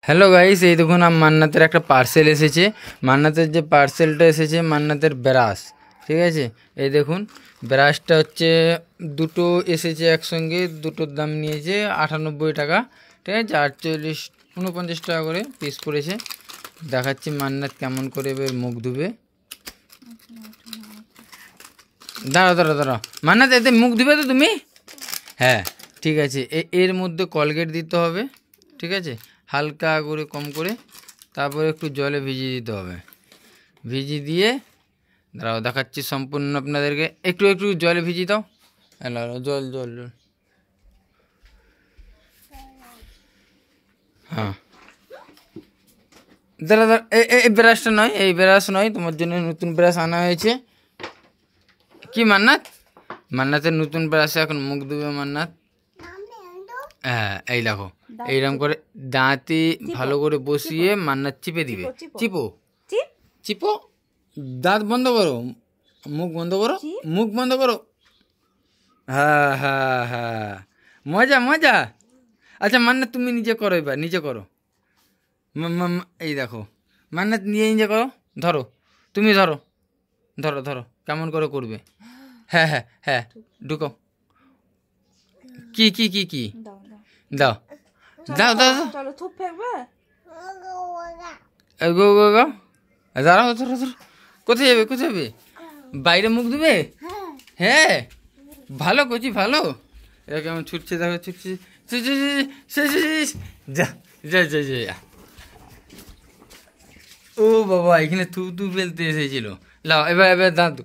Hello guys, এই দেখুন মান্নাতের একটা পার্সেল এসেছে। মান্নাতের যে পার্সেলটা এসেছে মান্নাতের ব্রাশ, ঠিক আছে। এই দেখুন ব্রাশটা হচ্ছে দুটো এসেছে একসঙ্গে, দুটোর দাম নিয়েছে 98 টাকা, ঠিক আছে। 49 টাকা করে পিস পড়েছে। দেখাচ্ছি মান্নাত কেমন করে এবার মুখ ধুবে। দাঁড়াও মান্নাত, এতে মুখ ধুবে তো তুমি? হ্যাঁ ঠিক আছে। এর মধ্যে কলগেট দিতে হবে, ঠিক আছে, হালকা করে কম করে, তারপরে একটু জলে ভিজিয়ে দিতে হবে। ভিজিয়ে দিয়ে দাঁড়াও দেখাচ্ছি সম্পূর্ণ আপনাদেরকে। একটু একটু জলে ভিজিয়ে দাও। জল জল জল হ্যাঁ দাঁড়া, এই ব্রাশটা নয়, এই ব্রাশ নয়, তোমার জন্য নতুন ব্রাশ আনা হয়েছে। কি মান্নাত? মান্নাতের নতুন ব্রাশে এখন মুখ ধুবে মান্নাত। হ্যাঁ এই দেখো, এইরকম করে দাঁতে ভালো করে বসিয়ে মান্নাত চিপে দিবে। চিপো চিপো, দাঁত বন্ধ করো, মুখ বন্ধ করো, মুখ বন্ধ করো। হ্যাঁ হ্যাঁ হ্যাঁ, মজা মজা। আচ্ছা মান্নাত তুমি নিজে করো, এবার নিজে করো। এই দেখো মান্নাত নিজে নিজে করো। ধরো, তুমি ধরো ধরো ধরো, কেমন করে করবে। হ্যাঁ হ্যাঁ হ্যাঁ, ঢুকো। কি কি কি কি দাও দাও দাও দাঁড়াও, ধরো ধরো। কোথায় যাবে কোথায় যাবে? বাইরে মুখ ধুবে? হ্যাঁ ভালো করছি, ভালো। এরা কেমন ছুটছে দেখো, ছুটছে। যা যা যা যা। ও বাবা, এখানে থু থু ফেলতে এসেছিল। লাও এবার এবার দাঁত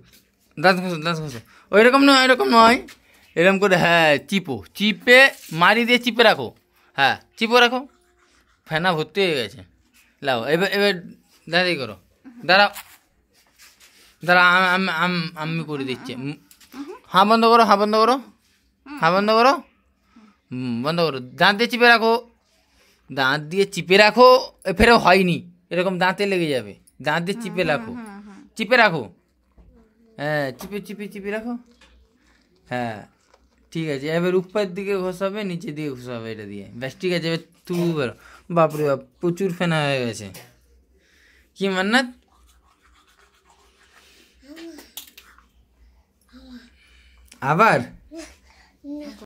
দাঁত ঘষো, দাঁত ঘষো। ওইরকম নয়, ওইরকম নয়, এরকম করে। হ্যাঁ চিপো, চিপে মারি দিয়ে চিপে রাখো। হ্যাঁ চিপো রাখো, ফেনা ভর্তি হয়ে গেছে। লাও এবার এবার দাঁড়িয়ে করো। দাঁড়াও দাঁড়া, আমি করে দিচ্ছি। হ্যাঁ বন্ধ করো, হ্যাঁ বন্ধ করো, হ্যাঁ বন্ধ করো, বন্ধ করো। দাঁত দিয়ে চিপে রাখো, দাঁত দিয়ে চিপে রাখো। ফেরো হয়নি, এরকম দাঁতে লেগে যাবে। দাঁত দিয়ে চিপে রাখো, চিপে রাখো। হ্যাঁ চিপে চিপে চিপে রাখো। হ্যাঁ ঠিক আছে, এবার উপরের দিকে ঘষাবে, নিচে দিয়ে ঘষাবে, এটা দিয়ে ব্যাস। ঠিক আছে, এবার তুই বেরো। বাপরে বাপ, প্রচুর ফেনা হয়ে গেছে। কি মান্নাত? আবার